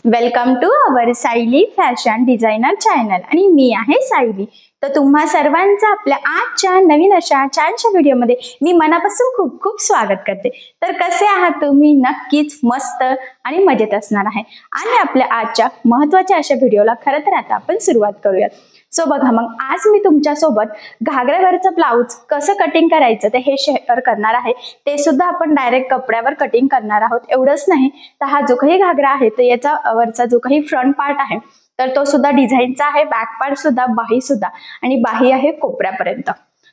Welcome to our Sayali fashion designer channel आणि मी आहे सायली। तर तुम्हा सर्वांचं आपल्या आजच्या नवीन अशा छानशा व्हिडिओमध्ये मी मनापासून खूप खूप स्वागत करते। तर कसे आहात तुम्ही? नक्कीच मस्त आणि मजेत असणार आहे। आणि आपल्या आजच्या महत्त्वाच्या अशा व्हिडिओला खरं तर आता आपण सुरुवात करूयात। सो बघा, मग आज मी तुमच्या सोबत घागऱ्यावरचं ब्लाउज कसं कटिंग करायचं ते हे शेअर करणार आहे। ते सुद्धा आपण डायरेक्ट कपड्यावर कटिंग करणार आहोत। एवढंच नाही तर हा जो काही घागरा आहे तर याचा वरचा जो काही फ्रंट पार्ट आहे तर तो सुद्धा डिझाईनचा आहे, बॅक पार्ट सुद्धा, बाही सुद्धा, आणि बाही आहे कोपऱ्यापर्यंत।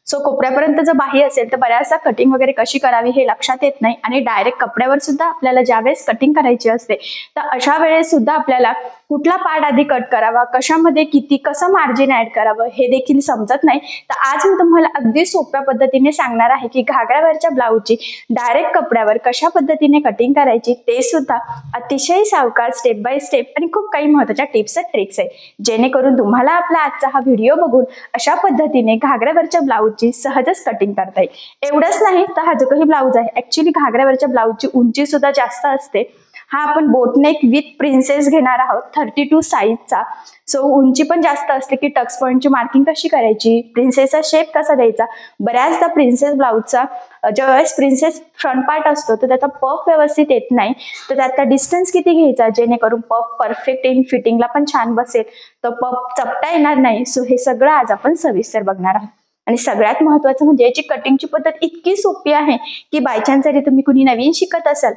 सो कोपऱ्यापर्यंत जर बाही असेल तर बऱ्याचदा कटिंग वगैरे कशी करावी हे लक्षात येत नाही आणि डायरेक्ट कपड्यावर सुद्धा आपल्याला ज्यावेळेस कटिंग करायची असते तर अशा वेळेस सुद्धा आपल्याला कुठला पार्ट आधी कट करावा, कशामध्ये किती, कसं मार्जिन ऍड करावं हे देखील समजत नाही। तर आज मी तुम्हाला अगदी सोप्या पद्धतीने सांगणार आहे की घागऱ्यावरच्या ब्लाउजची डायरेक्ट कपड्यावर कशा पद्धतीने कटिंग करायची, ते सुद्धा अतिशय सावकाश, स्टेप बाय स्टेप, आणि खूप काही महत्त्वाच्या टिप्स आणि ट्रिक्स आहे, जेणेकरून तुम्हाला आपला आजचा हा व्हिडिओ बघून अशा पद्धतीने घागऱ्यावरच्या ब्लाउजची सहजच कटिंग करता येईल। एवढंच नाही तर हा जो काही ब्लाउज आहे ऍक्च्युली घागऱ्यावरच्या ब्लाउजची उंची सुद्धा जास्त असते। हा आपण बोटनेक विथ प्रिन्सेस घेणार आहोत 32 साईजचा। सो उंची पण जास्त असते की टक्स पॉइंटची मार्किंग कशी करायची, प्रिन्सेसचा शेप कसा द्यायचा। बऱ्याचदा प्रिन्सेस ब्लाउजचा ज्यावेळेस प्रिन्सेस फ्रंट पार्ट असतो तर त्याचा पफ व्यवस्थित येत नाही, तर त्याचा डिस्टन्स किती घ्यायचा जेणेकरून पफ परफेक्ट इन फिटिंगला पण छान बसेल, तर पफ चपटा येणार नाही। सो हे सगळं आज आपण सविस्तर बघणार आहोत। आणि सगळ्यात महत्त्वाचं म्हणजे याची कटिंगची पद्धत इतकी सोपी आहे की बाय चान्स जरी तुम्ही कुणी नवीन शिकत असाल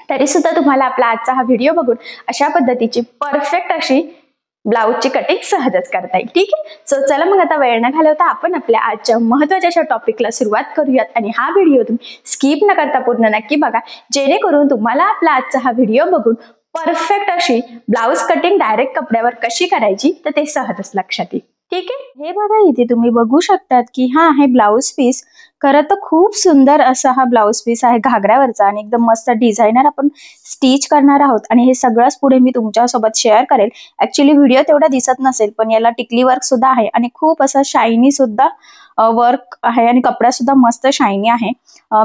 तरी सुद्धा तुम्हाला आपला आजचा हा व्हिडिओ बघून अशा पद्धतीची परफेक्ट अशी ब्लाउजची कटिंग सहजच करता येईल। ठीक आहे, सो चला मग आता वेळ न घालवता आपण आपल्या आजच्या महत्त्वाच्या अशा टॉपिकला सुरुवात करूयात। आणि हा व्हिडिओ तुम्ही स्किप न करता पूर्ण नक्की बघा, जेणेकरून तुम्हाला आपला आजचा हा व्हिडिओ बघून परफेक्ट अशी ब्लाउज कटिंग डायरेक्ट कपड्यावर कशी करायची तर ते सहजच लक्षात येईल। ठीक आहे, हे बघा इथे तुम्ही बघू शकतात की हा आहे ब्लाउज पीस। खरं तर खूप सुंदर असा हा ब्लाउज पीस आहे घागऱ्यावरचा आणि एकदम मस्त डिझायनर आपण स्टिच करणार आहोत आणि हे सगळंच पुढे मी तुमच्यासोबत शेअर करेल। ऍक्च्युली व्हिडिओ तेवढा दिसत नसेल पण याला टिकली वर्क सुद्धा आहे आणि खूप असा शायनी सुद्धा वर्क आहे आणि कपडा सुद्धा मस्त शायनी आहे।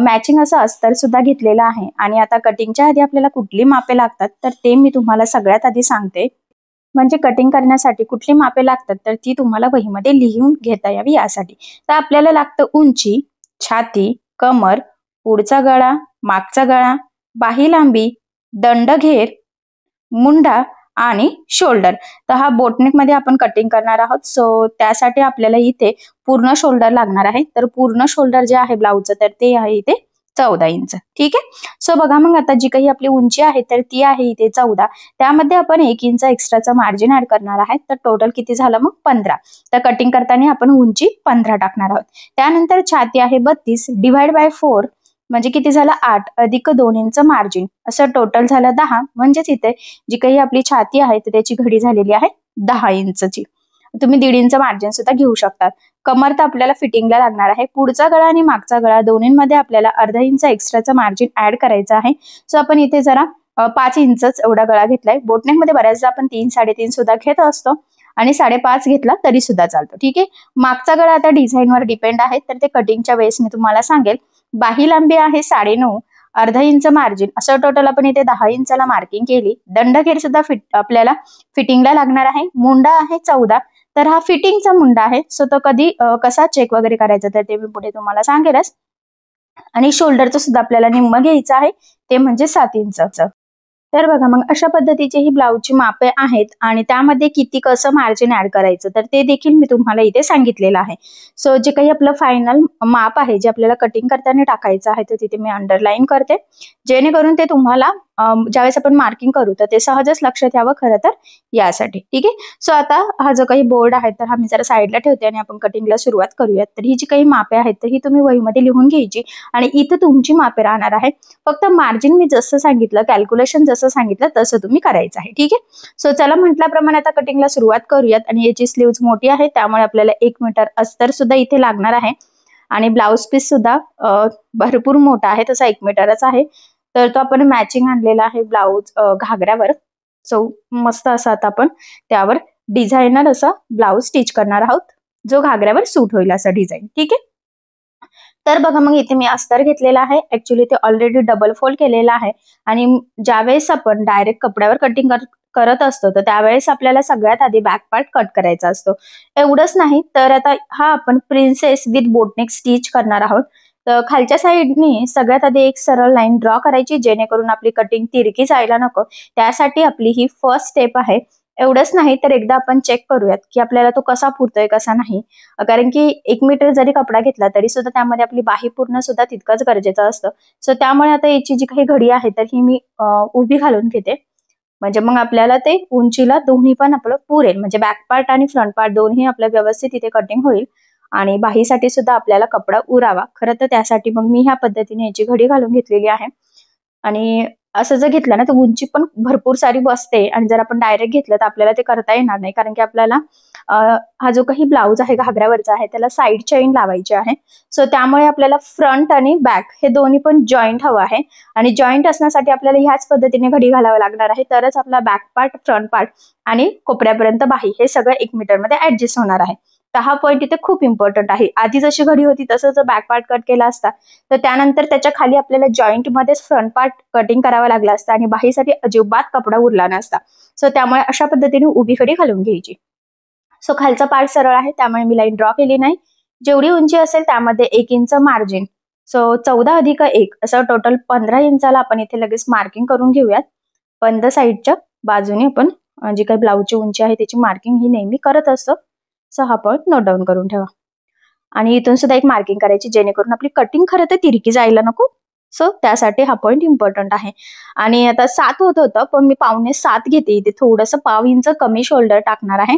मॅचिंग असं अस्तर सुद्धा घेतलेलं आहे। आणि आता कटिंगच्या आधी आपल्याला कुठली मापे लागतात तर ते मी तुम्हाला सगळ्यात आधी सांगते। म्हणजे कटिंग करण्यासाठी कुठली मापे लागतात तर ती तुम्हाला वहीमध्ये लिहून घेता यावी यासाठी। तर आपल्याला लागतं उंची, छाती, कमर, पुढचा गळा, मागचा गळा, बाही लांबी, दंडघेर, मुंडा आणि शोल्डर। तर हा बोटनेक मध्ये आपण कटिंग करणार आहोत, सो त्यासाठी आपल्याला इथे पूर्ण शोल्डर लागणार आहे। तर पूर्ण शोल्डर जे आहे ब्लाउजचं तर ते आहे इथे 14 इंच। ठीक आहे, सो बघा मग आता जी काही आपली उंची आहे तर ती आहे इथे 14, त्यामध्ये आपण 1 इंच एक्स्ट्राचा मार्जिन ऍड करणार आहे। तर टोटल किती झालं मग 15। तर कटिंग करताना आपण उंची 15 टाकणार आहोत। त्यानंतर छाती आहे 32 डिवाइड बाय 4 म्हणजे किती झालं 8 अधिक 2 इंच मार्जिन, असं टोटल झालं 10। म्हणजेच इथे जी काही आपली छाती आहे तर त्याची घडी झालेली आहे 10 इंचची। तुम्ही 1.5 इंच मार्जिन सुद्धा घेऊ शकतात। कमर तर आपल्याला फिटिंगला लागणार आहे। पुढचा गळा आणि मागचा गळा दोन्हीमध्ये आपल्याला अर्धा इंच एक्स्ट्राचा मार्जिन ऍड करायचं आहे। सो आपण इथे जरा 5 इंचच एवढा गळा घेतलाय। बोटनेक मध्ये बऱ्याचदा आपण 3, 3.5 सुद्धा घेत असतो आणि 5.5 घेतला तरी सुद्धा चालतो। ठीक आहे, मागचा गळा आता डिझाईनवर डिपेंड आहे तर ते कटिंगच्या वेळेस मी तुम्हाला सांगेल। बाही लांबी आहे 9.5, अर्धा इंच मार्जिन, असं टोटल आपण इथे 10 इंचाला मार्किंग केली। दंडघेर सुद्धा आपल्याला फिटिंगला लागणार आहे। मुंडा आहे 14, तर हा फिटिंगचा मुंडा आहे। सो तो कधी कसा चेक वगैरे करायचा तर ते मी पुढे तुम्हाला सांगेलच। आणि शोल्डरचं सुद्धा आपल्याला निम्म घ्यायचं आहे, ते म्हणजे 7 इंचचं। तर बघा मग अशा पद्धतीची ही ब्लाउजची मापे आहेत आणि त्यामध्ये किती कसं मार्जिन ऍड करायचं तर ते देखील मी तुम्हाला इथे सांगितलेलं आहे। सो जे काही आपलं फायनल माप आहे जे आपल्याला कटिंग करताना टाकायचं आहे तर तिथे मी अंडरलाईन करते, जेणेकरून ते तुम्हाला ज्यावेळेस आपण मार्किंग करू तर ते सहजच लक्षात यावं खरं तर यासाठी। ठीक आहे, सो आता हा जो काही बोर्ड आहे तर हा मी जरा साईडला ठेवते आणि आपण कटिंगला सुरुवात करूयात। तर ही जी काही मापे आहेत तर ही तुम्ही वहीमध्ये लिहून घ्यायची आणि इथं तुमची मापे राहणार आहे। फक्त मार्जिन मी जसं सांगितलं, कॅल्क्युलेशन जसं सांगितलं तसं तुम्ही करायचं आहे। ठीक आहे, सो चला म्हटल्याप्रमाणे आता कटिंगला सुरुवात करूयात। आणि याची स्लीव्ज मोठी आहे त्यामुळे आपल्याला 1 मीटर अस्तर सुद्धा इथे लागणार आहे आणि ब्लाउज पीस सुद्धा भरपूर मोठा आहे, तसा 1 मीटरच आहे। तर तो आपण मॅचिंग आणलेला आहे ब्लाउज घागऱ्यावर। सो मस्त असं आता आपण त्यावर डिझायनर असा ब्लाउज स्टिच करणार आहोत, जो घागऱ्यावर सूट होईल असा डिझाईन। ठीक आहे, तर बघा मग इथे मी अस्तर घेतलेला आहे। ऍक्च्युली ते ऑलरेडी डबल फोल्ड केलेला आहे आणि ज्यावेळेस आपण डायरेक्ट कपड्यावर कटिंग करत असतो तर त्यावेळेस आपल्याला सगळ्यात आधी बॅक पार्ट कट करायचा असतो. एवढंच नाही तर आता हा आपण प्रिन्सेस विथ बोटनेक स्टिच करणार आहोत. तर खालच्या साईडने सगळ्यात आधी एक सरळ लाईन ड्रॉ करायची जेणेकरून आपली कटिंग तिरकी जायला नको. त्यासाठी आपली ही फर्स्ट स्टेप आहे. एवढंच नाही तर एकदा आपण चेक करूयात की आपल्याला तो कसा पुरतोय कसा नाही. कारण की 1 मीटर जरी कपडा घेतला तरी सुद्धा त्यामध्ये आपली बाही पूर्ण सुद्धा तितकंच गरजेचं असतं. सो त्यामुळे आता याची जी काही घडी आहे तर ही मी उभी घालून घेते. म्हणजे मग आपल्याला ते उंचीला दोन्ही पण आपलं पुरेल. म्हणजे बॅक पार्ट आणि फ्रंट पार्ट दोन्ही आपल्या व्यवस्थित इथे कटिंग होईल आणि बाहीसाठी सुद्धा आपल्याला कपडा उरावा. खरं तर त्यासाठी मग मी ह्या पद्धतीने याची घडी घालून घेतलेली आहे. आणि असं जर घेतलं ना तर उंची पण भरपूर सारी बसते आणि जर आपण डायरेक्ट घेतलं तर आपल्याला ते करता येणार नाही. कारण की आपल्याला हा जो काही ब्लाऊज आहे घागऱ्यावरचा आहे त्याला साईड चेन लावायची आहे. सो त्यामुळे आपल्याला फ्रंट आणि बॅक हे दोन्ही पण जॉईंट हवं आहे. आणि जॉईंट असण्यासाठी आपल्याला ह्याच पद्धतीने घडी घालावं लागणार आहे. तरच आपला बॅक पार्ट, फ्रंट पार्ट आणि कोपऱ्यापर्यंत बाही हे सगळं 1 मीटर मध्ये ऍडजस्ट होणार आहे. तर हा पॉईंट इथे खूप इम्पॉर्टंट आहे. आधी जशी घडी होती तसं जर बॅक पार्ट कट केला असता तर त्यानंतर त्याच्या खाली आपल्याला जॉईंट मध्येच फ्रंट पार्ट कटिंग करावा लागला असता आणि बाहीसाठी अजिबात कपडा उरला नसता. सो त्यामुळे अशा पद्धतीने उभी घडी घालून घ्यायची. सो खालचा पार्ट सरळ आहे त्यामुळे मी लाईन ड्रॉ केली नाही. जेवढी उंची असेल त्यामध्ये 1 इंच मार्जिन. सो 14 अधिक 1 असं टोटल 15 इंचाला आपण इथे लगेच मार्किंग करून घेऊयात. बंद साईडच्या बाजूने आपण जी काही ब्लाऊजची उंची आहे त्याची मार्किंग ही नेहमी करत असतो. सो हा पॉईंट नोट डाऊन करून ठेवा. आणि इथून सुद्धा एक मार्किंग करायची जेणेकरून आपली कटिंग खरं तर तिरकी जायला नको. सो त्यासाठी हा पॉईंट इम्पॉर्टंट आहे. आणि आता 7 होत होतं पण मी 6.25 घेते. इथे थोडंसं 1/2 इंच कमी शोल्डर टाकणार आहे.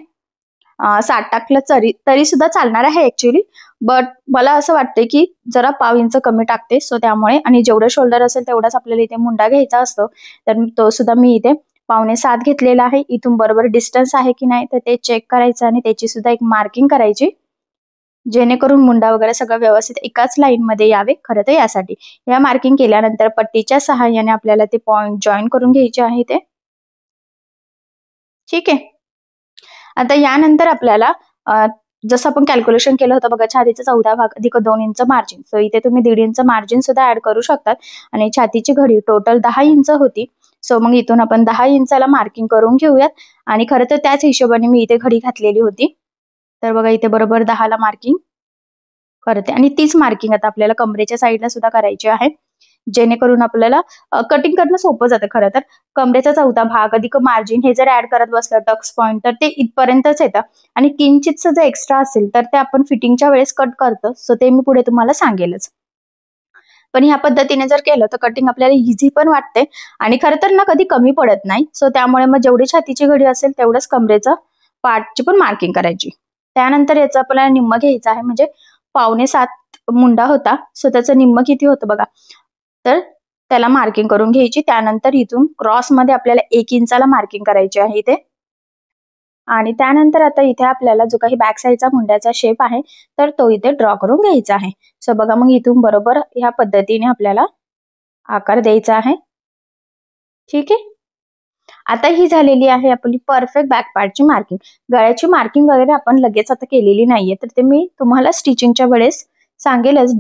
7 टाकलं तरी सुद्धा चालणार आहे ऍक्च्युली. बट मला असं वाटतंय की जरा 1/2 इंच कमी टाकते. सो त्यामुळे आणि जेवढं शोल्डर असेल तेवढाच आपल्याला इथे मुंडा घ्यायचा असतो. तर तो सुद्धा मी इथे 6.25 घेतलेला आहे. इथून बरोबर डिस्टन्स आहे की नाही तर ते चेक करायचं आणि त्याची सुद्धा एक मार्किंग करायची जेणेकरून मुंडा वगैरे सगळं व्यवस्थित एकाच लाईन मध्ये यावे. खरं तर यासाठी या मार्किंग केल्यानंतर पट्टीच्या सहाय्याने आपल्याला ते पॉईंट जॉईन करून घ्यायचे आहे ते. ठीक आहे. आता यानंतर आपल्याला जसं आपण कॅल्क्युलेशन केलं होतं बघा छातीचा 14 भाग अधिक 2 इंच मार्जिन. सो इथे तुम्ही 1.5 इंच मार्जिन सुद्धा ऍड करू शकतात. आणि छातीची घडी टोटल 10 इंच होती. सो मग इथून आपण 10 इंचाला मार्किंग करून घेऊयात. आणि खरं तर त्याच हिशोबाने मी इथे घडी घातलेली होती. तर बघा इथे बरोबर 10 ला मार्किंग करते आणि तीच मार्किंग आता आपल्याला कमरेच्या साईडला सुद्धा करायची आहे. जेणेकरून आपल्याला कटिंग करणं सोपं जातं. खरं तर कमरेचा 14 भाग अधिक मार्जिन हे जर ऍड करत बसलं टक्स पॉईंट तर ते इथपर्यंतच येतं. आणि किंचितचं जर एक्स्ट्रा असेल तर ते आपण फिटिंगच्या वेळेस कट करतो. सो ते मी पुढे तुम्हाला सांगेलच. पण ह्या पद्धतीने जर केलं तर कटिंग आपल्याला इझी पण वाटते आणि खरं तर ना कधी कमी पडत नाही. सो त्यामुळे मग जेवढी छातीची घडी असेल तेवढंच कमरेचं पार्टची पण मार्किंग करायची. त्यानंतर याचं आपल्याला निम्म घ्यायचं आहे. म्हणजे 6.25 मुंडा होता. सो त्याचं निम्म किती होतं बघा. तर त्याला मार्किंग करून घ्यायची. त्यानंतर इथून क्रॉस मध्ये आपल्याला 1 इंचाला मार्किंग करायची आहे इथे. आणि त्यानंतर आता इथे आपल्याला जो काही बॅक साईडचा मुंड्याचा शेप आहे तर तो इथे ड्रॉ करून घ्यायचा आहे. सो बघा मग इथून बरोबर ह्या पद्धतीने आपल्याला आकार द्यायचा आहे. ठीक आहे. आता ही झालेली आहे आपली परफेक्ट बॅक पार्टची मार्किंग. गळ्याची मार्किंग वगैरे आपण लगेच आता केलेली नाहीये तर ते मी तुम्हाला स्टिचिंगच्या वेळेस सांगेलच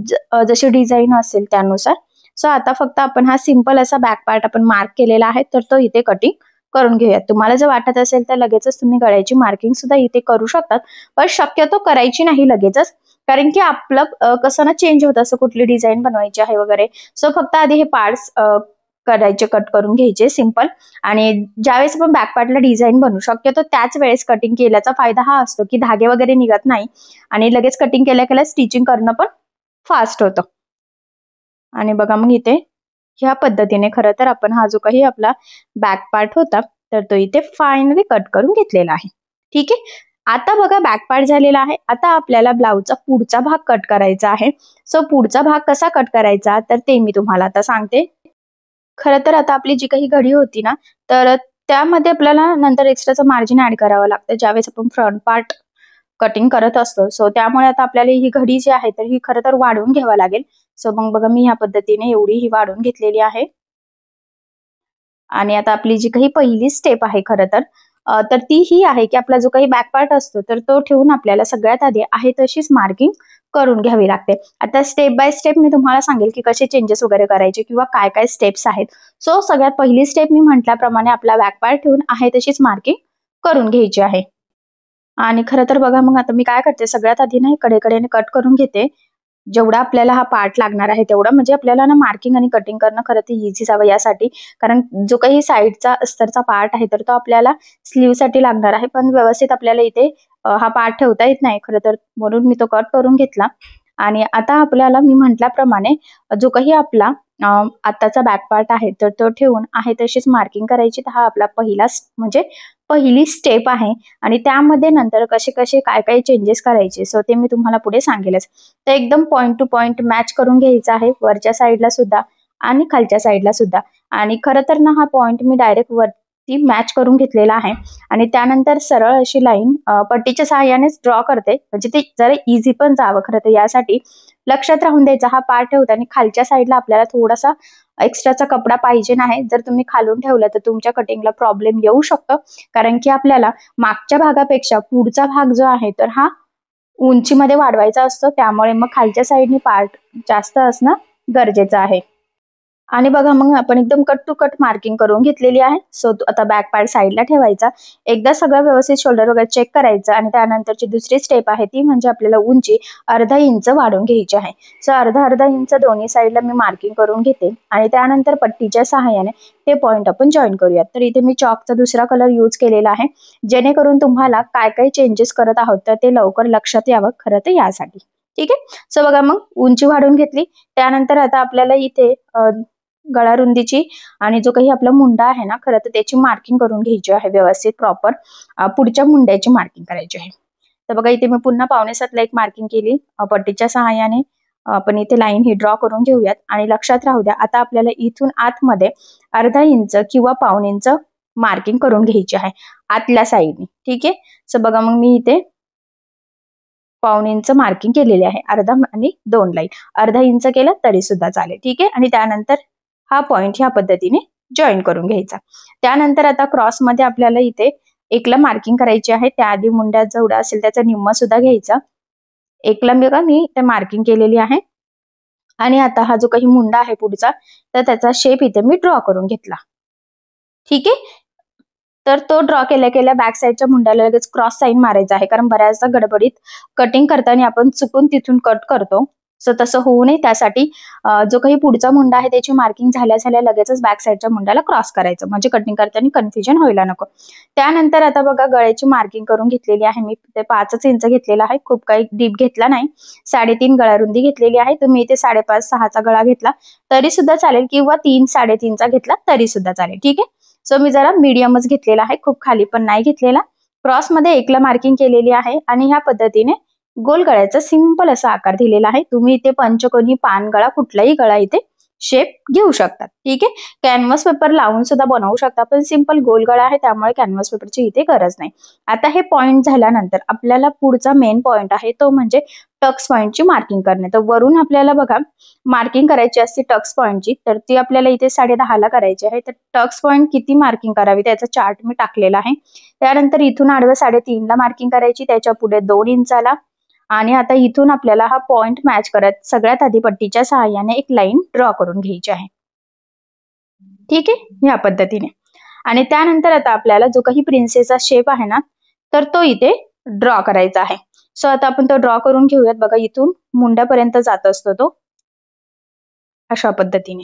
जशी डिझाईन असेल त्यानुसार. सो आता फक्त आपण हा सिंपल असा बॅक पार्ट आपण मार्क केलेला आहे तर तो इथे कटिंग करून घेऊयात. तुम्हाला जर वाटत असेल तर लगेचच तुम्ही गळ्याची मार्किंग सुद्धा इथे करू शकतात. पण शक्यतो करायची नाही लगेचच. कारण की आपलं कसं ना चेंज होत असं कुठली डिझाईन बनवायची आहे वगैरे. सो फक्त आधी हे पार्ट्स करायचे कट करून घ्यायचे सिंपल. आणि ज्यावेळेस आपण बॅक पार्टला डिझाईन बनवू शक्यतो त्याच वेळेस कटिंग केल्याचा फायदा हा असतो की धागे वगैरे निघत नाही आणि लगेच कटिंग केल्या केल्या स्टिचिंग करणं पण फास्ट होतं. आणि बघा मग इथे ह्या पद्धतीने खरं तर आपण हा जो काही आपला बॅक पार्ट होता तर तो इथे फायनली कट करून घेतलेला आहे. ठीक आहे. आता बघा बॅक पार्ट झालेला आहे. आता आपल्याला ब्लाऊजचा पुढचा भाग कट करायचा आहे. सो पुढचा भाग कसा कट करायचा तर ते मी तुम्हाला आता सांगते. खरं तर आता आपली जी काही घडी होती ना तर त्यामध्ये आपल्याला नंतर एक्स्ट्राचं मार्जिन ऍड करावं लागतं ज्यावेळेस आपण फ्रंट पार्ट कटिंग करत असतो. सो त्यामुळे आता आपल्याला ही घडी जी आहे तर ही खरं तर वाढवून घ्यावं लागेल. सो मग बघा मी ह्या पद्धतीने एवढी ही वाढवून घेतलेली आहे. आणि आता आपली जी काही पहिली स्टेप आहे खरं तर ती ही आहे की आपला जो काही बॅक पार्ट असतो तर तो ठेवून आपल्याला सगळ्यात आधी आहे तशीच मार्किंग करून घ्यावी लागते. आता स्टेप बाय स्टेप मी तुम्हाला सांगेल की कसे चेंजेस वगैरे करायचे किंवा काय काय स्टेप्स आहेत. सो सगळ्यात पहिली स्टेप मी म्हटल्याप्रमाणे आपला बॅक पार्ट ठेवून आहे तशीच मार्किंग करून घ्यायची आहे. आणि खरं तर बघा मग आता मी काय करते, सगळ्यात आधी ना कडेकडेने कट करून घेते. जेवढा आपल्याला हा पार्ट लागणार आहे तेवढा, म्हणजे आपल्याला ना मार्किंग आणि कटिंग करणं खरं तर इझी जावं यासाठी. कारण जो काही साईडचा अस्तरचा पार्ट आहे तर तो आपल्याला स्लीव साठी लागणार आहे, पण व्यवस्थित आपल्याला इथे हा पार्ट ठेवता येत नाही खरं तर, म्हणून मी तो कट करून घेतला. आणि आता आपल्याला मी म्हटल्याप्रमाणे जो काही आपला आताचा बॅक पार्ट आहे तर तो ठेवून आहे तशीच मार्किंग करायची. तर हा आपला म्हणजे पहिली स्टेप आहे. आणि त्यामध्ये नंतर कसे कसे काय काय चेंजेस करायचे सो ते मी तुम्हाला पुढे सांगेलच. तर एकदम पॉइंट टू पॉइंट मॅच करून घ्यायचा आहे, वरच्या साईडला सुद्धा आणि खालच्या साईडला सुद्धा. आणि खरं तर ना हा पॉइंट मी डायरेक्ट वरती मॅच करून घेतलेला आहे. आणि त्यानंतर सरळ अशी लाईन पट्टीच्या सहाय्यानेच ड्रॉ करते, म्हणजे ते जरा इझी पण जावं खरं तर. यासाठी लक्षात राहून द्यायचा हा पार्ट ठेवताना खालच्या साईडला आपल्याला थोडासा एक्स्ट्राचा कपडा पाहिजे नाही. जर तुम्ही खालून ठेवलं तर तुमच्या कटिंगला प्रॉब्लेम येऊ शकतो, कारण की आपल्याला मागच्या भागापेक्षा पुढचा भाग जो आहे तर हा उंचीमध्ये वाढवायचा असतो, त्यामुळे मग खालच्या साईडने पार्ट जास्त असणं गरजेचं आहे. आणि बघा मग आपण एकदम कट टू कट मार्किंग करून घेतलेली आहे. सो आता बॅक पार्ट साईडला ठेवायचा. एकदा सगळं व्यवस्थित शोल्डर वगैरे चेक करायचं. आणि त्यानंतरची दुसरी स्टेप आहे ती म्हणजे आपल्याला उंची अर्धा इंच वाढवून घ्यायची आहे. सो अर्धा इंच दोन्ही साईडला मी मार्किंग करून घेते. आणि त्यानंतर पट्टीच्या सहाय्याने ते पॉइंट आपण जॉईन करूयात. तर इथे मी चॉकचा दुसरा कलर यूज केलेला आहे, जेणेकरून तुम्हाला काय काय चेंजेस करत आहोत तर ते लवकर लक्षात यावं खरं तर यासाठी. ठीक आहे. सो बघा मग उंची वाढवून घेतली. त्यानंतर आता आपल्याला इथे गळा रुंदीची आणि जो काही आपला मुंडा आहे ना खरं तर त्याची मार्किंग करून घ्यायची आहे व्यवस्थित प्रॉपर. पुढच्या मुंड्याची मार्किंग करायची आहे. तर बघा इथे मी पुन्हा 5.7 एक मार्किंग केली पट्टीच्या सहाय्याने. आपण इथे लाईन ही ड्रॉ करून घेऊयात. आणि लक्षात राहू द्या आता आपल्याला इथून आतमध्ये अर्धा इंच किंवा 1.25 इंच मार्किंग करून घ्यायची आहे आतल्या साईडने. ठीक आहे. सो बघा मग मी इथे 1.25 इंच मार्किंग केलेली आहे. अर्धा आणि 2 लाईन, अर्धा इंच केलं तरी सुद्धा चालेल. ठीक आहे. आणि त्यानंतर हा पॉइंट ह्या पद्धतीने जॉईन करून घ्यायचा. त्यानंतर आता क्रॉस मध्ये आपल्याला इथे एकला मार्किंग करायची आहे. त्याआधी मुंड्यात जेवढा असेल त्याचा निम्मा सुद्धा घ्यायचा. एकला मी इथे मार्किंग केलेली आहे. आणि आता हा जो काही मुंडा आहे पुढचा तर त्याचा शेप इथे मी ड्रॉ करून घेतला. ठीक आहे. तर तो ड्रॉ केल्या केल्या बॅक साईडच्या मुंड्याला लगेच क्रॉस साईन मारायचा आहे, कारण बऱ्याचदा गडबडीत कटिंग करताना आपण चुकून तिथून कट करतो. सो तसं होऊ नये त्यासाठी जो काही पुढचा मुंडा आहे त्याची मार्किंग झाल्या झाल्या लगेचच बॅक साईडच्या मुंड्याला क्रॉस करायचं, म्हणजे कटिंग करताना कन्फ्युजन व्हायला नको. त्यानंतर आता बघा गळ्याची मार्किंग करून घेतलेली आहे मी. ते 5 इंच घेतलेला आहे, खूप काही डीप घेतला नाही. 3.5 गळा रुंदी घेतलेली आहे. तुम्ही इथे 5.5-6चा गळा घेतला तरी सुद्धा चालेल, किंवा 3-3.5चा घेतला तरी सुद्धा चालेल. ठीक आहे. सो मी जरा मीडियमच घेतलेला आहे, खूप खाली पण नाही घेतलेला. क्रॉस मध्ये एकला मार्किंग केलेली आहे. आणि ह्या पद्धतीने गोल गळ्याचा सिंपल असा आकार दिलेला आहे. तुम्ही इथे पंचकोनी पान गळा कुठलाही गळा इथे शेप घेऊ शकतात. ठीक आहे. कॅनव्हास पेपर लावून सुद्धा बनवू शकता, पण सिंपल गोल गळा आहे त्यामुळे कॅनव्हास पेपरची इथे गरज नाही. आता हे पॉइंट झाल्यानंतर आपल्याला पुढचा मेन पॉइंट आहे तो म्हणजे टक्स पॉइंटची मार्किंग करणे. तर वरून आपल्याला बघा मार्किंग करायची असते टक्स पॉइंटची, तर ती आपल्याला इथे 10.5ला करायची आहे. तर टक्स पॉइंट किती मार्किंग करावी त्याचा चार्ट मी टाकलेला आहे. त्यानंतर इथून आडवं 3.5ला मार्किंग करायची, त्याच्या पुढे 2 इंचाला. आणि आता इथून आपल्याला हा पॉइंट मॅच करत सगळ्यात आधी पट्टीच्या सहाय्याने एक लाईन ड्रॉ करून घ्यायची आहे. ठीक आहे. या पद्धतीने. आणि त्यानंतर आता आपल्याला जो काही प्रिन्सेसचा शेप आहे ना तर तो इथे ड्रॉ करायचा आहे. सो आता आपण तो ड्रॉ करून घेऊयात. बघा इथून मुंड्यापर्यंत जात असतो तो अशा पद्धतीने.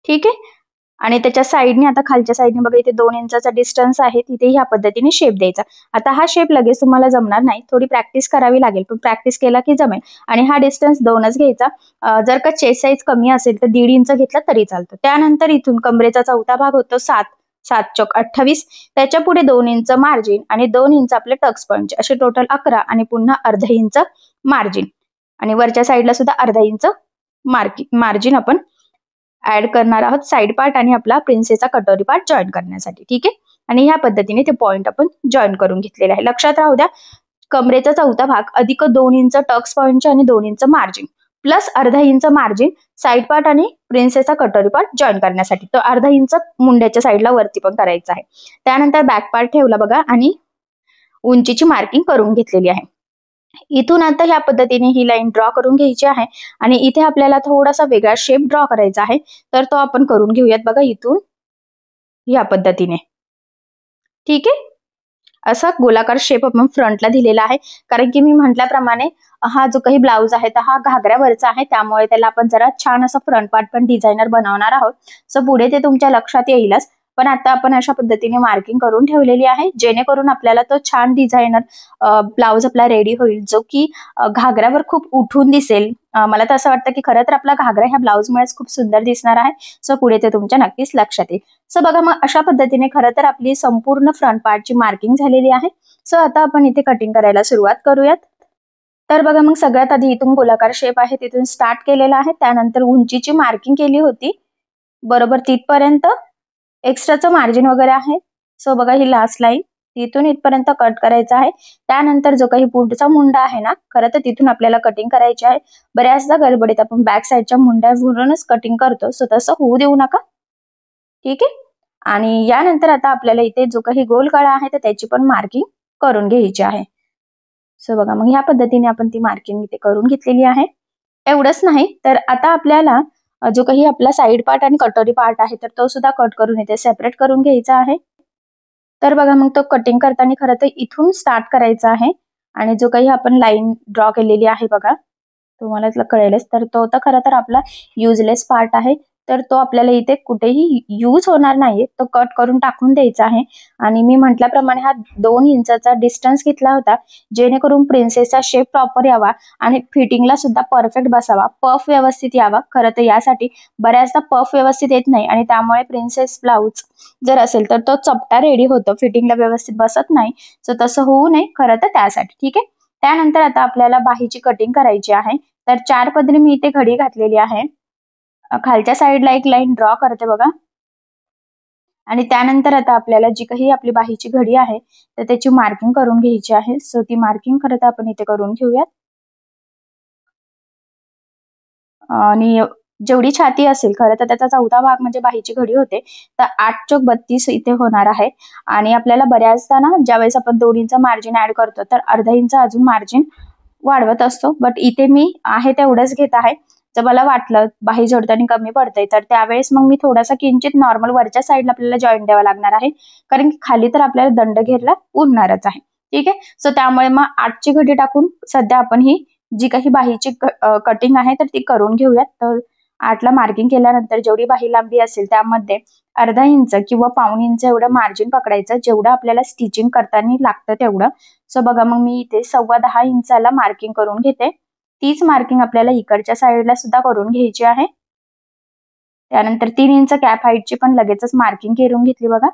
ठीक आहे. आणि त्याच्या साईडने आता खालच्या साईडने बघा इथे 2 इंचाचा डिस्टन्स आहे, तिथे ह्या पद्धतीने शेप द्यायचा. आता हा शेप लगेच तुम्हाला जमणार नाही, थोडी प्रॅक्टिस करावी लागेल, पण प्रॅक्टिस केला की जमेल. आणि हा डिस्टन्स 2च घ्यायचा. जर का चेस्ट साईज कमी असेल तर 1.5 इंच घेतला तरी चालतं. त्यानंतर इथून कमरेचा चौथा भाग होतो 7 चौक 28, त्याच्या पुढे 2 इंच मार्जिन आणि 2 इंच आपले टक्स पॉइंट, असे टोटल 11. आणि पुन्हा अर्धा इंच मार्जिन. आणि वरच्या साईडला सुद्धा अर्धा इंच मार्जिन आपण ऍड करणार आहोत साइड पार्ट आणि आपला प्रिन्सेसचा कटोरी पार्ट जॉईन करण्यासाठी. ठीक आहे. आणि ह्या पद्धतीने ते पॉइंट आपण जॉईन करून घेतलेले आहे. लक्षात राहू द्या कमरेचा चौथा भाग अधिक 2 इंच टक्स पॉइंटचे आणि 2 इंच मार्जिन प्लस अर्धा इंच मार्जिन साइड पार्ट आणि प्रिन्सेसचा कटोरी पार्ट जॉईन करण्यासाठी. तो अर्धा इंच मुंड्याच्या साईडला वरती पण करायचा आहे. त्यानंतर बॅक पार्ट ठेवला बघा आणि उंचीची मार्किंग करून घेतलेली आहे. इथून आता ह्या पद्धतीने ही लाईन ड्रॉ करून घ्यायची आहे आणि इथे आपल्याला थोडासा वेगळा शेप ड्रॉ करायचा आहे, तर तो आपण करून घेऊयात बघा इथून या पद्धतीने. ठीक आहे, असा गोलाकार शेप आपण फ्रंटला दिलेला आहे, कारण की मी म्हटल्याप्रमाणे हा जो काही ब्लाऊज आहे तर हा घागऱ्यावरचा आहे, त्यामुळे त्याला आपण जरा छान असा फ्रंट पार्ट पण डिझायनर बनवणार आहोत. सो पुढे ते तुमच्या लक्षात येईलच, पण आता आपण अशा पद्धतीने मार्किंग करून ठेवलेली आहे, जेणेकरून आपल्याला तो छान डिझायनर ब्लाऊज आपला रेडी होईल, जो की घागऱ्यावर खूप उठून दिसेल. मला तर असं वाटतं की खरं तर आपला घागरा ह्या ब्लाऊजमुळेच खूप सुंदर दिसणार आहे. सो पुढे ते तुमच्या नक्कीच लक्षात येईल. सो बघा, मग अशा पद्धतीने खरं तर आपली संपूर्ण फ्रंट पार्टची मार्किंग झालेली आहे. सो आता आपण इथे कटिंग करायला सुरुवात करूयात. तर बघा, मग सगळ्यात आधी इथून गोलाकार शेप आहे तिथून स्टार्ट केलेला आहे, त्यानंतर उंचीची मार्किंग केली होती बरोबर तिथपर्यंत. एक्स्ट्राचं मार्जिन वगैरे आहे. सो बघा, ही लास्ट लाईन तिथून इथपर्यंत कट करायचा आहे. त्यानंतर जो काही पुढचा मुंडा आहे ना, खरं तर तिथून आपल्याला कटिंग करायची आहे. बऱ्याचदा गडबडीत आपण बॅक साईडच्या मुंड्यावरूनच कटिंग करतो, सो तसं होऊ देऊ नका. ठीक आहे, आणि यानंतर आता आपल्याला इथे जो काही गोल गळा आहे तर त्याची पण मार्किंग करून घ्यायची आहे. सो बघा, मग ह्या पद्धतीने आपण ती मार्किंग इथे करून घेतलेली आहे. एवढंच नाही तर आता आपल्याला जो काही आपला साईड पार्ट आणि कटोरी पार्ट आहे तर तो सुद्धा कट करून इथे सेपरेट करून घ्यायचा आहे. तर बघा, मग तो कटिंग करताना खरं तर इथून स्टार्ट करायचा आहे आणि जो काही आपण लाईन ड्रॉ केलेली आहे बघा, तुम्हाला कळेलच, तर तो तर खरं तर आपला युजलेस पार्ट आहे, तर तो आपल्याला इथे कुठेही यूज होणार नाही, तो कट करून टाकून द्यायचा आहे. आणि मी म्हटल्याप्रमाणे हा 2 इंचाचा डिस्टन्स घेतला होता, जेणेकरून प्रिन्सेसचा शेप प्रॉपर यावा आणि फिटिंगला सुद्धा परफेक्ट बसावा, पफ व्यवस्थित यावा. खरं तर यासाठी बऱ्याचदा पफ व्यवस्थित येत नाही आणि त्यामुळे प्रिन्सेस ब्लाऊज जर असेल तर तो चपटा रेडी होतो, फिटिंगला व्यवस्थित बसत नाही. सो तसं होऊ नये खरं तर त्यासाठी. ठीक आहे, त्यानंतर आता आपल्याला बाहीची कटिंग करायची आहे. तर 4 पदरी मी इथे घडी घातलेली आहे. खालच्या साईडला एक लाईन ड्रॉ करते बघा, आणि त्यानंतर आता आपल्याला जी काही आपली बाहीची घडी आहे तर त्याची मार्किंग करून घ्यायची आहे. सो ती मार्किंग खरं तर आपण इथे करून घेऊयात. आणि जेवढी छाती असेल खरं तर त्याचा 4था भाग म्हणजे बाहीची घडी होते, तर 8 चौक 32 इथे होणार आहे. आणि आपल्याला बऱ्याचदा ना ज्यावेळेस आपण 2 इंच मार्जिन ऍड करतो तर अर्धा इंच अजून मार्जिन वाढवत असतो, बट इथे मी आहे तेवढंच घेत आहे. जर मला वाटलं बाही जोडताना कमी पडतंय तर त्यावेळेस मग मी थोडासा किंचित नॉर्मल वरच्या साईडला आपल्याला जॉईंट द्यावा लागणार आहे, कारण की खाली तर आपल्याला दंड घेरला उरणारच आहे. ठीक आहे, सो त्यामुळे मग 8ची घडी टाकून सध्या आपण ही जी काही बाहीची कटिंग आहे तर ती करून घेऊयात. तर 8ला मार्किंग केल्यानंतर जेवढी बाही लांबी असेल त्यामध्ये अर्धा इंच किंवा पाऊण इंच एवढं मार्जिन पकडायचं, जेवढं आपल्याला स्टिचिंग करताना लागतं तेवढं. सो बघा, मग मी इथे 10.25 इंचाला मार्किंग करून घेते. तीच मार्किंग आपल्याला इकडच्या साईडला सुद्धा करून घ्यायची आहे. त्यानंतर 3 इंच कॅप हाईटची पण लगेचच मार्किंग करून घेतली बघा.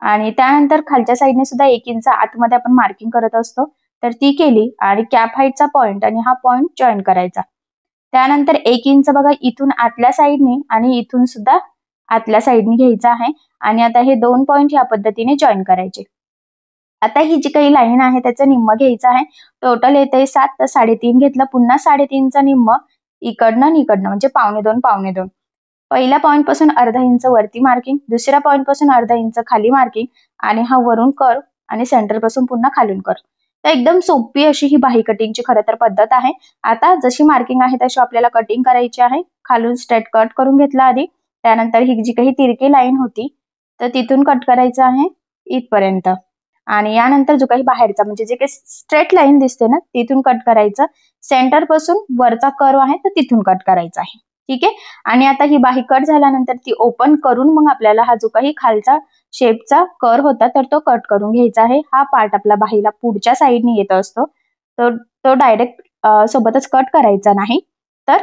आणि त्यानंतर खालच्या साईडने सुद्धा 1 इंच आतमध्ये आपण मार्किंग करत असतो, तर ती केली आणि कॅप हाईटचा पॉइंट आणि हा पॉइंट जॉईन करायचा. त्यानंतर 1 इंच बघा इथून आतल्या साईडने आणि इथून सुद्धा आतल्या साईडने घ्यायचा आहे आणि आता हे 2 पॉइंट ह्या पद्धतीने जॉईन करायचे. आता ही जी काही लाईन आहे त्याचं निम्म घ्यायचं आहे. टोटल येते 7, तर 3.5 घेतलं, पुन्हा 3.5चा निम्म इकडनं आणि इकडनं म्हणजे 2.25 पहिल्या पॉईंट पासून अर्धा इंच वरती मार्किंग, दुसऱ्या पॉईंट पासून अर्धा इंच खाली मार्किंग आणि हा वरून कर्व आणि सेंटर पासून पुन्हा खालून कर्व. तर एकदम सोपी अशी ही बाही कटिंगची खरं तर पद्धत आहे. आता जशी मार्किंग आहे तशी आपल्याला कटिंग करायची आहे. खालून स्ट्रेट कट करून घेतला आधी, त्यानंतर ही जी काही तिरकी लाईन होती तर तिथून कट करायचं आहे इथपर्यंत, आणि यानंतर जो काही बाहेरचा म्हणजे जे काही स्ट्रेट लाईन दिसते ना तिथून कट करायचं. सेंटर पासून वरचा कर्व आहे तर तिथून कट करायचा आहे. ठीक आहे, आणि आता ही बाही कट झाल्यानंतर ती ओपन करून मग आपल्याला हा जो काही खालचा शेपचा कर्व होता तर तो कट करून घ्यायचा आहे. हा पार्ट आपला बाहीला पुढच्या साईडने येत असतो, तर तो डायरेक्ट सोबतच कट करायचा नाही, तर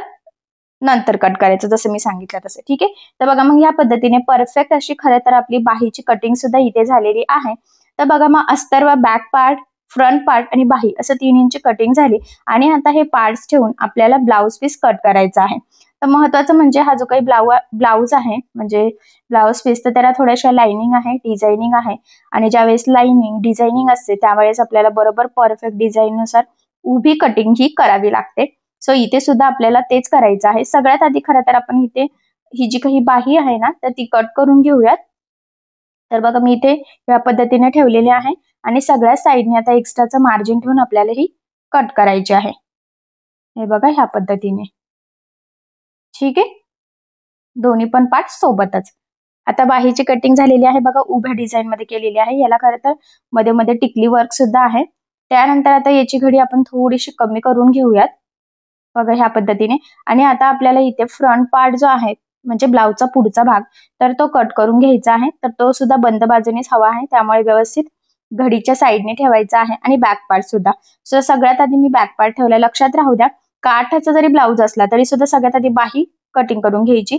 नंतर कट करायचं जसं मी सांगितलं तसं. ठीक आहे, तर बघा मग या पद्धतीने परफेक्ट अशी खरं तर आपली बाहीची कटिंग सुद्धा इथे झालेली आहे. तर बघा, मग अस्तर व बॅक पार्ट, फ्रंट पार्ट आणि बाही असं 3 इंच कटिंग झाली आणि आता हे पार्ट्स ठेवून आपल्याला ब्लाउज पीस कट करायचा आहे. तर महत्वाचं म्हणजे हा जो काही ब्लाउज आहे म्हणजे ब्लाउज पीस, तर त्याला थोड्याशा लाइनिंग आहे, डिझायनिंग आहे, आणि ज्यावेळेस लाइनिंग डिझायनिंग असते त्यावेळेस आपल्याला बरोबर परफेक्ट डिझाईननुसार उभी कटिंग ही करावी लागते. सो इथे सुद्धा आपल्याला तेच करायचं आहे. सगळ्यात आधी खरं तर आपण इथे ही जी काही बाही आहे ना तर ती कट करून घेऊयात. तर बघा, मी इथे या पद्धतीने ठेवलेली आहे आणि सगळ्या साईडने आता एक्स्ट्राचं मार्जिन ठेवून आपल्याला ही कट करायचे आहे. हे बघा ह्या पद्धतीने. ठीक आहे, दोन्ही पण पार्ट सोबतच. आता बाहीची कटिंग झालेली आहे बघा, उभ्या डिझाईन मध्ये केलेली आहे. याला खरं तर मध्ये मध्ये टिकली वर्क सुद्धा आहे. त्यानंतर आता याची घडी आपण थोडीशी कमी करून घेऊयात बघा ह्या पद्धतीने. आणि आता आपल्याला इथे फ्रंट पार्ट जो आहे म्हणजे ब्लाउजचा पुढचा भाग तर तो कट करून घ्यायचा आहे. तर तो सुद्धा बंद बाजूनेच हवा आहे, त्यामुळे व्यवस्थित घडीच्या साईडने ठेवायचा आहे. आणि बॅक पार्ट सुद्धा. सो सगळ्यात आधी मी बॅक पार्ट ठेवला. लक्षात राहू द्या, काठाचा जरी ब्लाउज असला तरी सुद्धा सगळ्यात आधी बाही कटिंग करून घ्यायची.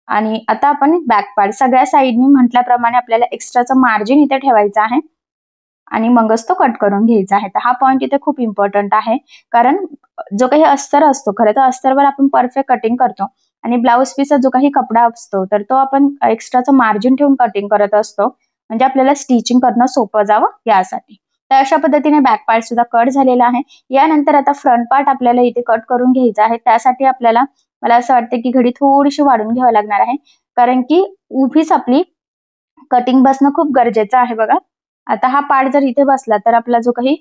आणि आता आपण बॅक पार्ट सगळ्या साईडनी म्हटल्याप्रमाणे आपल्याला एक्स्ट्राचं मार्जिन इथे ठेवायचं आहे आणि मगच तो कट करून घ्यायचा आहे. तर हा पॉईंट इथे खूप इम्पॉर्टंट आहे, कारण जो काही अस्तर असतो खरं तर अस्तरवर आपण परफेक्ट कटिंग करतो आणि ब्लाउज पीसचा जो काही कपडा असतो तर तो आपण एक्स्ट्राचं मार्जिन ठेवून कटिंग करत असतो, म्हणजे आपल्याला स्टिचिंग करणं सोपं जावं यासाठी. तर अशा पद्धतीने बॅक पार्ट सुद्धा कट झालेला आहे. यानंतर आता फ्रंट पार्ट आपल्याला इथे कट करून घ्यायचा आहे. त्यासाठी आपल्याला मला असं वाटतं की घडी थोडीशी वाढून घ्यावी लागणार आहे, कारण की उभीच आपली कटिंग बसणं खूप गरजेचं आहे बघा. आता हा पार्ट जर इथे बसला तर आपला जो काही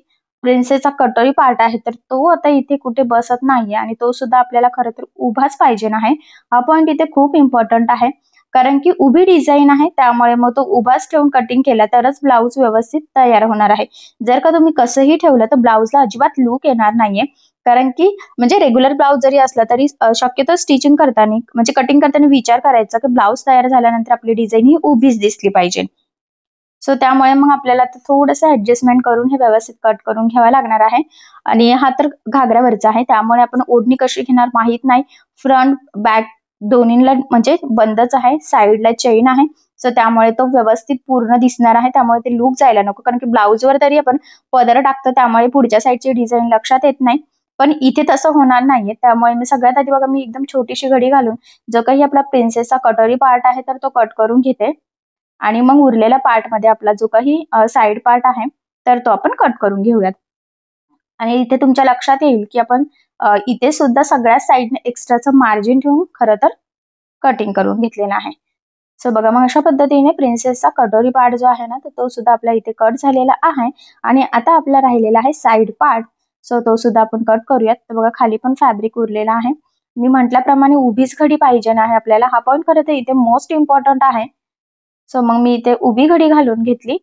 प्रिन्सेसचा कटोरी पार्ट आहे तर तो आता इथे कुठे बसत नाहीये आणि तो सुद्धा आपल्याला खरं तर उभाच पाहिजे आहे. हा पॉईंट इथे खूप इम्पॉर्टंट आहे, कारण की उभी डिझाईन आहे, त्यामुळे मग तो उभाच ठेवून कटिंग केला तरच ब्लाऊज व्यवस्थित तयार होणार आहे. जर का तुम्ही कसंही ठेवलं तर ब्लाऊजला अजिबात लूक येणार नाहीये, कारण की म्हणजे रेग्युलर ब्लाऊज जरी असला तरी शक्यतो स्टिचिंग करताना म्हणजे कटिंग करताना विचार करायचा की ब्लाऊज तयार झाल्यानंतर आपली डिझाईन ही उभीच दिसली पाहिजे. सो त्यामुळे मग आपल्याला थोडंसं ऍडजस्टमेंट करून हे व्यवस्थित कट करून घ्यावा लागणार आहे. आणि हा तर घागऱ्यावरचा आहे, त्यामुळे आपण ओढणी कशी घेणार माहित नाही. फ्रंट बॅक दोन्हीला म्हणजे बंदच आहे, साईडला चेन आहे. सो त्यामुळे तो व्यवस्थित पूर्ण दिसणार आहे, त्यामुळे ते लूक जायला नको, कारण की ब्लाऊजवर तरी आपण पदर टाकतो त्यामुळे पुढच्या साईडची डिझाईन लक्षात येत नाही, पण इथे तसं होणार नाहीये. त्यामुळे मी सगळ्यात आधी बघा मी एकदम छोटीशी घडी घालून जो काही आपला प्रिन्सेसचा कटोरी पार्ट आहे तर तो कट करून घेते आणि मग उरलेल्या पार्ट मध्ये आपला जो काही साइड पार्ट आहे तर तो आपण कट करून घेऊयात. आणि इथे तुमच्या लक्षात येईल की आपण इथे सुद्धा सगळ्या साईडने एक्स्ट्राचं मार्जिन ठेवून खरं तर कटिंग करून घेतलेलं आहे. सो बघा मग अशा पद्धतीने प्रिन्सेसचा कटोरी पार्ट जो आहे ना तर तो सुद्धा आपल्या इथे कट झालेला आहे. आणि आता आपला राहिलेला आहे साइड पार्ट. सो तो सुद्धा आपण कट करूयात. तर बघा खाली पण फॅब्रिक उरलेला आहे. मी म्हटल्याप्रमाणे उभीच घडी पाहिजे आहे आपल्याला. हा पॉईंट खरं तर इथे मोस्ट इम्पॉर्टंट आहे. सो मग मी इथे उभी घडी घालून घेतली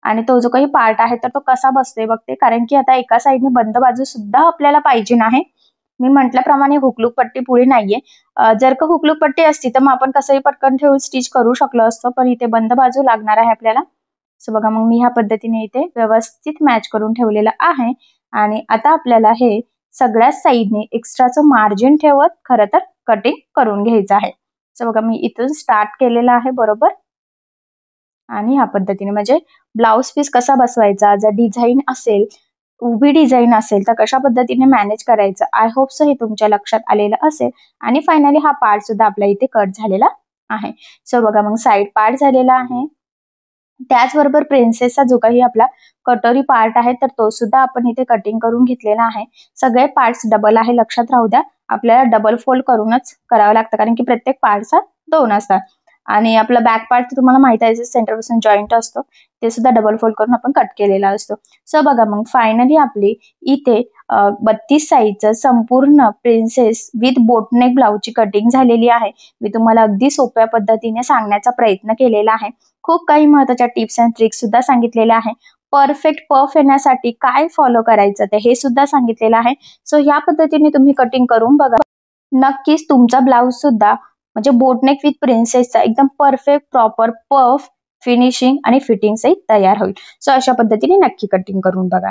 आणि तो जो काही पार्ट आहे तर तो कसा बसतोय बघते, कारण की आता एका साईडने बंद बाजू सुद्धा आपल्याला पाहिजे आहे. मी म्हटल्याप्रमाणे हुकलूक पट्टी पुढे नाहीये. जर का हुकलूक पट्टी असती तर मग आपण कसंही पटकन ठेवून स्टिच करू शकलो असतो, पण इथे बंद बाजू लागणार आहे आपल्याला. सो बघा मग मी ह्या पद्धतीने इथे व्यवस्थित मॅच करून ठेवलेलं आहे. आणि आता आपल्याला हे सगळ्या साईडने एक्स्ट्राचं मार्जिन ठेवत खरं तर कटिंग करून घ्यायचं आहे. सो बघा मी इथून स्टार्ट केलेलं आहे बरोबर. आणि ह्या पद्धतीने म्हणजे ब्लाउज पीस कसा बसवायचा, जर डिझाईन असेल उभी डिझाईन असेल तर कशा पद्धतीने मॅनेज करायचं, आय होप सो हे तुमच्या लक्षात आलेलं असेल. आणि फायनली हा पार्ट सुद्धा आपल्या इथे कट झालेला आहे. सो बघा मग साइड पार्ट झालेला आहे. त्याचबरोबर प्रिन्सेसचा जो काही आपला कटोरी पार्ट आहे तर तो सुद्धा आपण इथे कटिंग करून घेतलेला आहे. सगळे पार्ट्स डबल आहे, लक्षात राहू द्या. आपल्याला डबल फोल्ड करूनच करावं लागतं, कारण की प्रत्येक पार्टचा 2 असतात. आणि आपला बॅक पार्ट तुम्हाला माहिती आहे सेंटर पासून जॉईंट असतो, ते सुद्धा डबल फोल्ड करून आपण कट केलेला असतो. सो बघा मग फायनली आपली इथे 32 साईजचं संपूर्ण प्रिन्सेस विथ बोटनेक ब्लाउजची कटिंग झालेली आहे. मी तुम्हाला अगदी सोप्या पद्धतीने सांगण्याचा प्रयत्न केलेला आहे. खूप काही महत्त्वाच्या टिप्स अँड ट्रिक्स सुद्धा सांगितलेल्या आहे. परफेक्ट पफ येण्यासाठी काय फॉलो करायचं ते हे सुद्धा सांगितलेलं आहे. सो ह्या पद्धतीने तुम्ही कटिंग करून बघा, नक्कीच तुमचा ब्लाउज सुद्धा म्हणजे बोटनेक विथ प्रिन्सेसचा एकदम परफेक्ट प्रॉपर पफ फिनिशिंग आणि फिटिंग सहित तयार होईल. सो अशा पद्धतीने नक्की कटिंग करून बघा.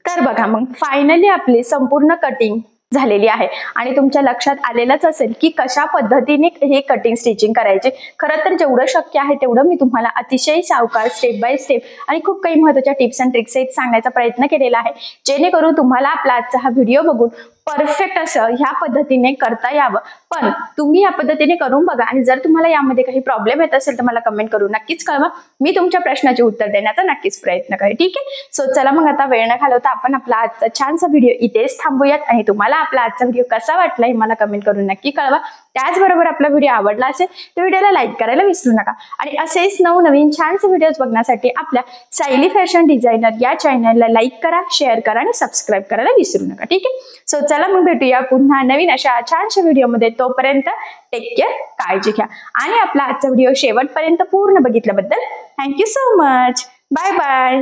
तर बघा मग फायनली आपली संपूर्ण कटिंग झालेली आहे आणि तुमच्या लक्षात आलेलंच असेल की कशा पद्धतीने हे कटिंग स्टिचिंग करायचे. खरं तर जेवढं शक्य आहे तेवढं मी तुम्हाला अतिशय सावकाश स्टेप बाय स्टेप आणि खूप काही महत्त्वाच्या टिप्स अँड ट्रिक्स सांगण्याचा प्रयत्न केलेला आहे, जेणेकरून तुम्हाला आपला आजचा हा व्हिडिओ बघून परफेक्ट असं ह्या पद्धतीने करता यावं. पण तुम्ही या पद्धतीने करून बघा आणि जर तुम्हाला यामध्ये काही प्रॉब्लेम येत असेल तर मला कमेंट करून नक्कीच कळवा. मी तुमच्या प्रश्नाचे उत्तर देण्याचा नक्कीच प्रयत्न करेन. ठीक आहे. सो चला मग आता वेळ न घालवता आपण आपला आजचा छानसा व्हिडिओ इथेच थांबूयात आणि तुम्हाला आपला आजचा व्हिडिओ कसा वाटला हे मला कमेंट करून नक्की कळवा. त्याचबरोबर आपला व्हिडिओ आवडला असेल तर व्हिडिओला लाईक करायला विसरू नका आणि असेच नवनवीन छानसे व्हिडिओज बघण्यासाठी आपल्या सायली फॅशन डिझायनर या चॅनलला लाईक करा, शेअर करा आणि सबस्क्राईब करायला विसरू नका. ठीक आहे. सो चला मग भेटूया पुन्हा नवीन अशा छानशा व्हिडिओमध्ये. तोपर्यंत टेक केअर, काळजी घ्या आणि आपला आजचा व्हिडिओ शेवटपर्यंत पूर्ण बघितल्याबद्दल thank you so much. Bye bye.